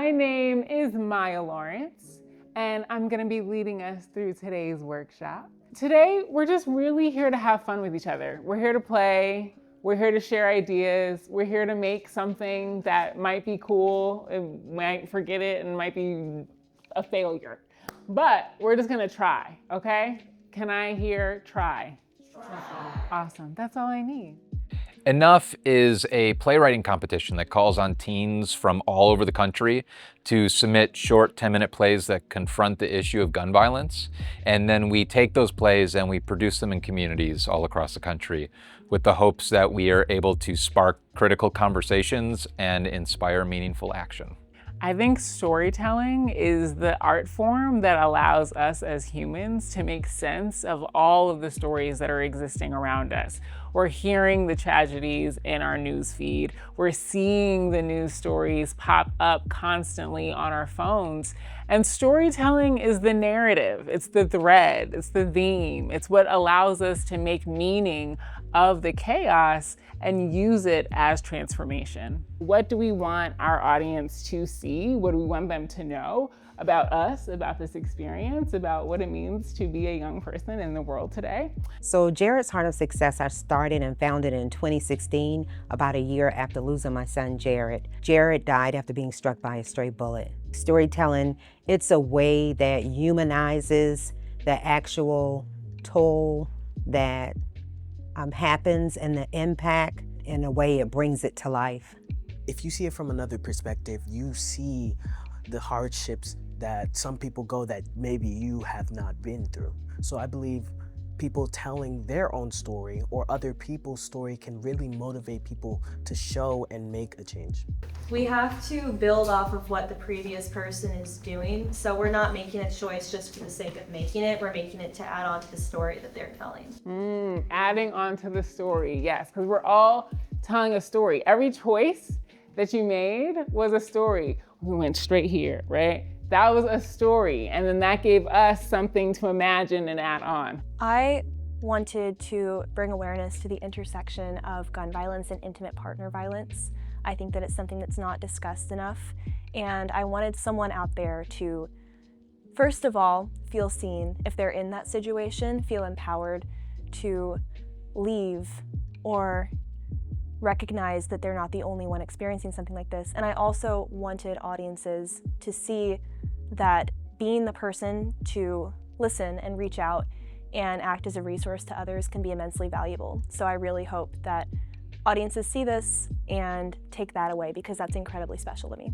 My name is Maya Lawrence, and I'm going to be leading us through today's workshop. Today, we're just really here to have fun with each other. We're here to play. We're here to share ideas. We're here to make something that might be cool, and might forget it, and might be a failure. But we're just going to try, okay? Can I hear try? Try. Awesome. That's all I need. Enough is a playwriting competition that calls on teens from all over the country to submit short 10-minute plays that confront the issue of gun violence. And then we take those plays and we produce them in communities all across the country with the hopes that we are able to spark critical conversations and inspire meaningful action. I think storytelling is the art form that allows us as humans to make sense of all of the stories that are existing around us. We're hearing the tragedies in our news feed. We're seeing the news stories pop up constantly on our phones. And storytelling is the narrative. It's the thread, it's the theme. It's what allows us to make meaning of the chaos and use it as transformation. What do we want our audience to see? What do we want them to know about us, about this experience, about what it means to be a young person in the world today? So Jared's Heart of Success, I started and founded in 2016, about a year after losing my son, Jared. Jared died after being struck by a stray bullet. Storytelling, it's a way that humanizes the actual toll that happens and the impact in a way it brings it to life. If you see it from another perspective, you see the hardships that some people go that maybe you have not been through. So I believe people telling their own story or other people's story can really motivate people to show and make a change. We have to build off of what the previous person is doing. So we're not making a choice just for the sake of making it. We're making it to add on to the story that they're telling. Adding on to the story, yes, because we're all telling a story. Every choice that you made was a story. We went straight here, right? That was a story, and then that gave us something to imagine and add on. I wanted to bring awareness to the intersection of gun violence and intimate partner violence. I think that it's something that's not discussed enough, and I wanted someone out there to, first of all, feel seen. If they're in that situation, feel empowered to leave or recognize that they're not the only one experiencing something like this. And I also wanted audiences to see that being the person to listen and reach out and act as a resource to others can be immensely valuable. So I really hope that audiences see this and take that away, because that's incredibly special to me.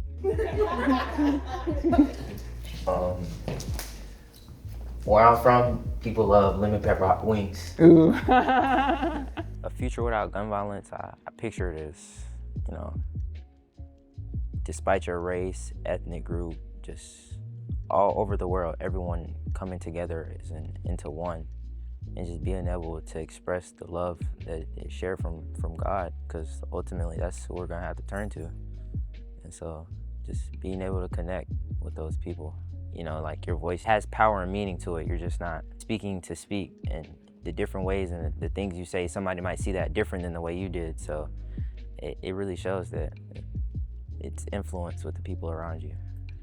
Where I'm from, people love lemon pepper hot wings. Ooh. A future without gun violence, I picture it as, despite your race, ethnic group, just all over the world, everyone coming together as into one, and just being able to express the love that they share from God, because ultimately that's who we're gonna have to turn to. And so just being able to connect with those people, like your voice has power and meaning to it. You're just not speaking to speak, and the different ways and the things you say, somebody might see that different than the way you did. So it really shows that it's influence with the people around you.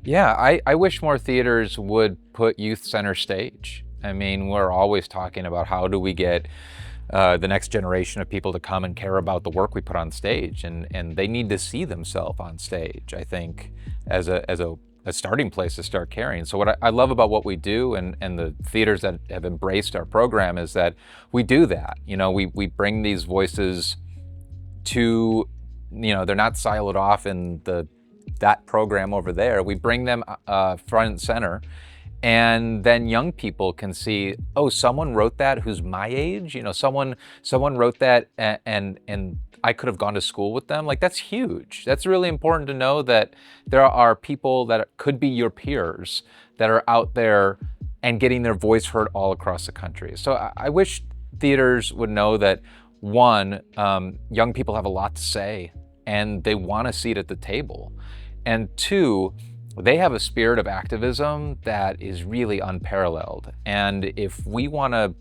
Yeah, I wish more theaters would put youth center stage. I mean, we're always talking about how do we get the next generation of people to come and care about the work we put on stage, and they need to see themselves on stage, I think, as a starting place to start caring. So what I love about what we do and the theaters that have embraced our program is that we do that. We bring these voices to, they're not siloed off in that program over there. We bring them front and center, and then young people can see, oh, someone wrote that who's my age. Someone wrote that, and I could have gone to school with them. Like, that's huge. That's really important to know that there are people that could be your peers that are out there and getting their voice heard all across the country. So I wish theaters would know that, one, young people have a lot to say and they want a seat at the table. And two, they have a spirit of activism that is really unparalleled. And if we want to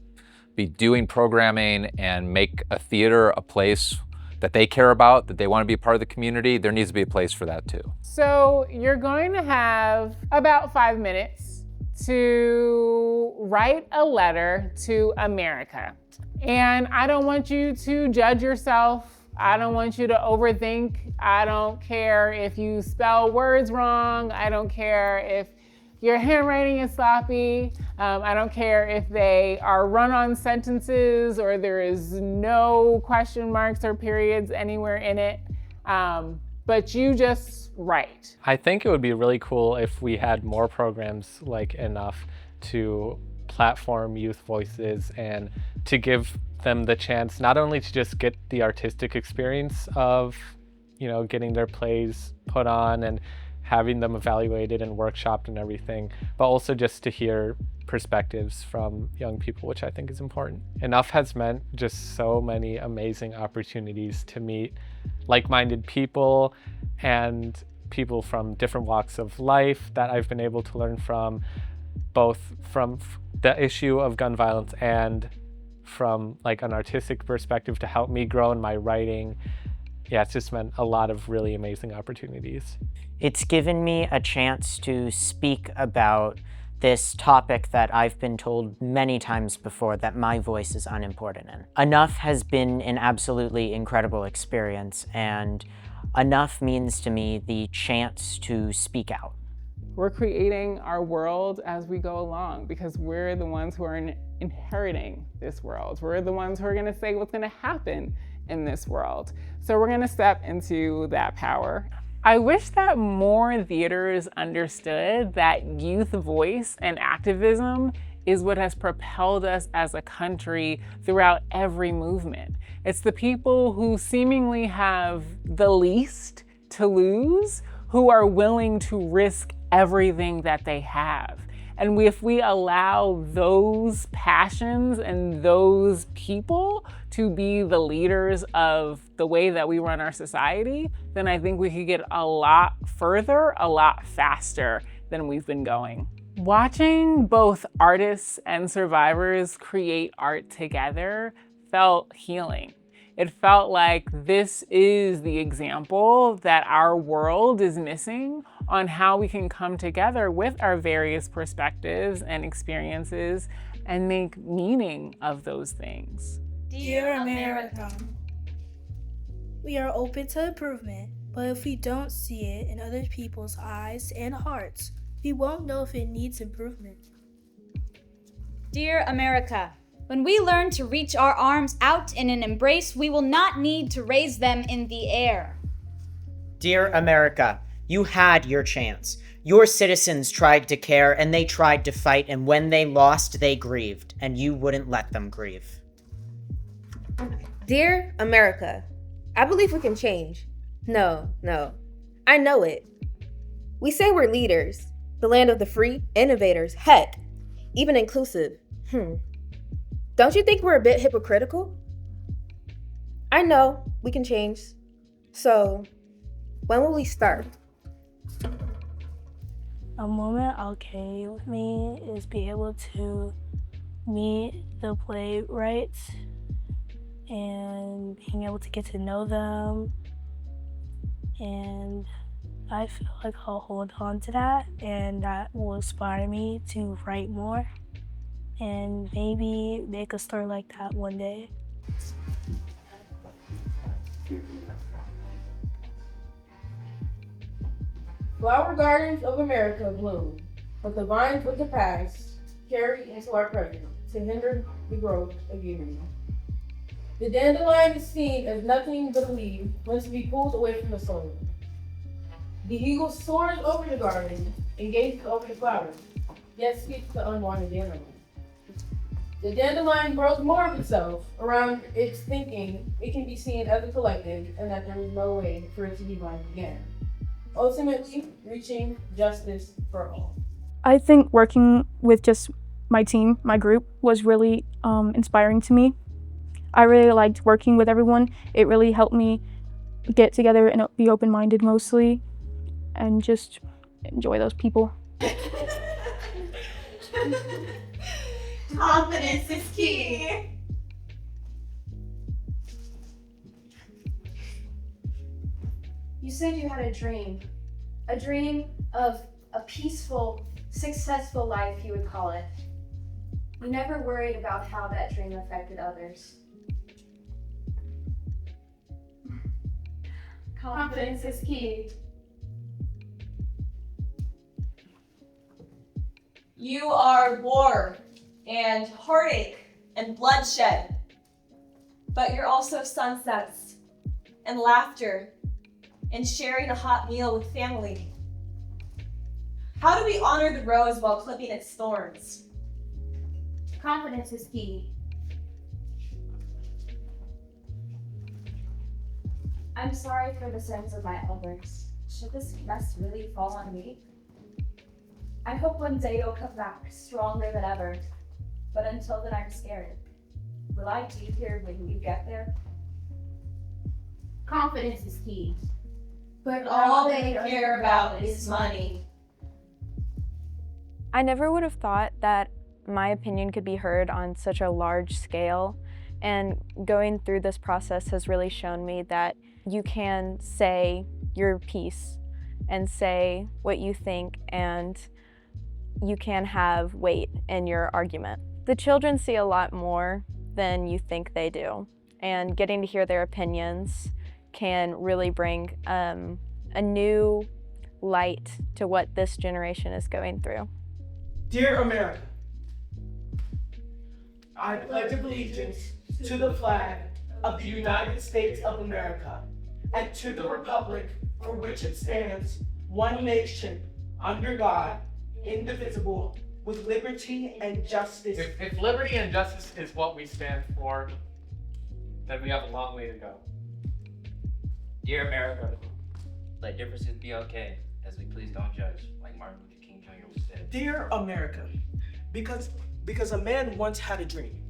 be doing programming and make a theater a place that they care about, that they want to be a part of the community, there needs to be a place for that too. So you're going to have about 5 minutes to write a letter to America. And I don't want you to judge yourself. I don't want you to overthink. I don't care if you spell words wrong. I don't care if your handwriting is sloppy. I don't care if they are run-on sentences or there is no question marks or periods anywhere in it. But you just write. I think it would be really cool if we had more programs like Enough to platform youth voices and to give them the chance not only to just get the artistic experience of, getting their plays put on and having them evaluated and workshopped and everything, but also just to hear perspectives from young people, which I think is important. Enough has meant just so many amazing opportunities to meet like-minded people and people from different walks of life that I've been able to learn from, both from the issue of gun violence and from like an artistic perspective to help me grow in my writing. Yeah, it's just meant a lot of really amazing opportunities. It's given me a chance to speak about this topic that I've been told many times before that my voice is unimportant in. Enough has been an absolutely incredible experience, and Enough means to me the chance to speak out. We're creating our world as we go along because we're the ones who are inheriting this world. We're the ones who are gonna say what's gonna happen in this world. So we're gonna step into that power. I wish that more theaters understood that youth voice and activism is what has propelled us as a country throughout every movement. It's the people who seemingly have the least to lose who are willing to risk everything that they have. And if we allow those passions and those people to be the leaders of the way that we run our society, then I think we could get a lot further, a lot faster than we've been going. Watching both artists and survivors create art together felt healing. It felt like this is the example that our world is missing on how we can come together with our various perspectives and experiences and make meaning of those things. Dear America, we are open to improvement, but if we don't see it in other people's eyes and hearts, we won't know if it needs improvement. Dear America, when we learn to reach our arms out in an embrace, we will not need to raise them in the air. Dear America, you had your chance. Your citizens tried to care and they tried to fight, and when they lost, they grieved, and you wouldn't let them grieve. Dear America, I believe we can change. No, I know it. We say we're leaders, the land of the free, innovators, heck, even inclusive. Don't you think we're a bit hypocritical? I know we can change. So, when will we start? A moment okay with me is be able to meet the playwrights and being able to get to know them. And I feel like I'll hold on to that, and that will inspire me to write more and maybe make a story like that one day. Flower gardens of America bloom, but the vines of the past carry into our present to hinder the growth of unity. The dandelion is seen as nothing but a leaf once to be pulled away from the soil. The eagle soars over the garden and gazes over the flowers, yet speaks to unwanted animals. The dandelion grows more of itself around its thinking it can be seen as a collective and that there is no way for it to be blind again. Ultimately, reaching justice for all. I think working with just my team, my group, was really inspiring to me. I really liked working with everyone. It really helped me get together and be open-minded mostly and just enjoy those people. Confidence is key. You said you had a dream of a peaceful, successful life, you would call it. You never worried about how that dream affected others. Confidence is key. You are war and heartache and bloodshed, but you're also sunsets and laughter and sharing a hot meal with family. How do we honor the rose while clipping its thorns? Confidence is key. I'm sorry for the sins of my elders. Should this mess really fall on me? I hope one day you'll come back stronger than ever, but until then I'm scared. Will I be here when you get there? Confidence is key. But all they care about is money. I never would have thought that my opinion could be heard on such a large scale, and going through this process has really shown me that you can say your piece and say what you think, and you can have weight in your argument. The children see a lot more than you think they do, and getting to hear their opinions can really bring a new light to what this generation is going through. Dear America, I pledge allegiance to the flag of the United States of America and to the republic for which it stands, one nation, under God, indivisible, with liberty and justice. If liberty and justice is what we stand for, then we have a long way to go. Dear America, let differences be okay, as we please don't judge, like Martin Luther King Jr. said. Dear America, because a man once had a dream,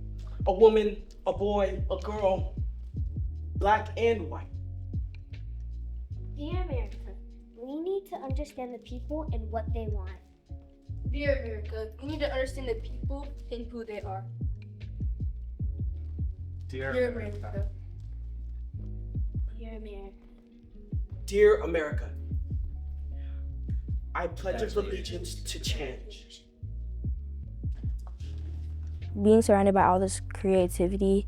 a woman, a boy, a girl, black and white. Dear America, we need to understand the people and what they want. Dear America, we need to understand the people and who they are. Dear America. Dear America. Dear America, I pledge allegiance to change. Being surrounded by all this creativity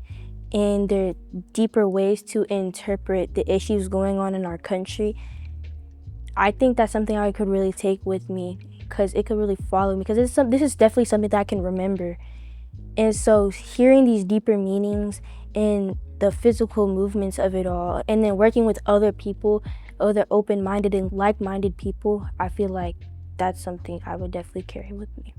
and the deeper ways to interpret the issues going on in our country, I think that's something I could really take with me, because it could really follow me, because this is definitely something that I can remember. And so hearing these deeper meanings and the physical movements of it all, and then working with other people, other open-minded and like-minded people, I feel like that's something I would definitely carry with me.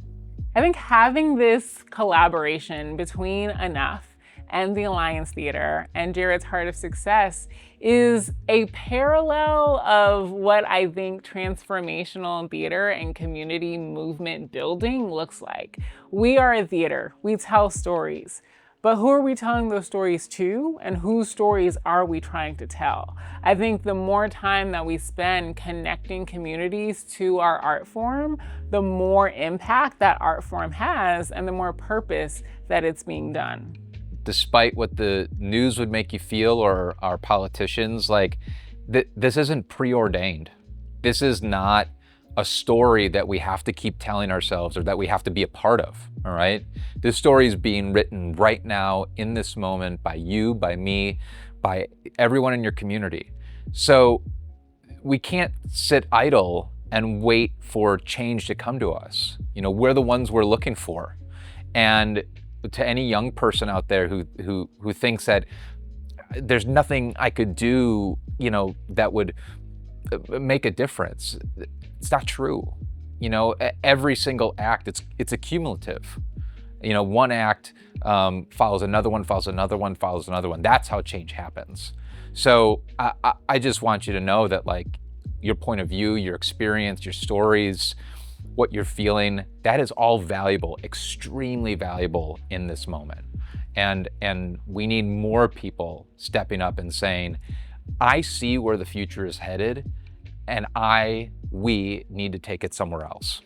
I think having this collaboration between Enough and the Alliance Theater and Jared's Heart of Success is a parallel of what I think transformational theater and community movement building looks like. We are a theater, we tell stories, but who are we telling those stories to, and whose stories are we trying to tell? I think the more time that we spend connecting communities to our art form, the more impact that art form has and the more purpose that it's being done. Despite what the news would make you feel, or our politicians, like this isn't preordained. This is not a story that we have to keep telling ourselves or that we have to be a part of, all right? This story is being written right now in this moment by you, by me, by everyone in your community. So we can't sit idle and wait for change to come to us. You know, we're the ones we're looking for. And to any young person out there who thinks that there's nothing I could do, you know, that would make a difference, it's not true. You know, every single act, it's accumulative. You know, one act follows another one, follows another one, follows another one. That's how change happens. So I just want you to know that, like, your point of view, your experience, your stories, what you're feeling, that is all valuable, extremely valuable in this moment. And we need more people stepping up and saying, I see where the future is headed, and we need to take it somewhere else.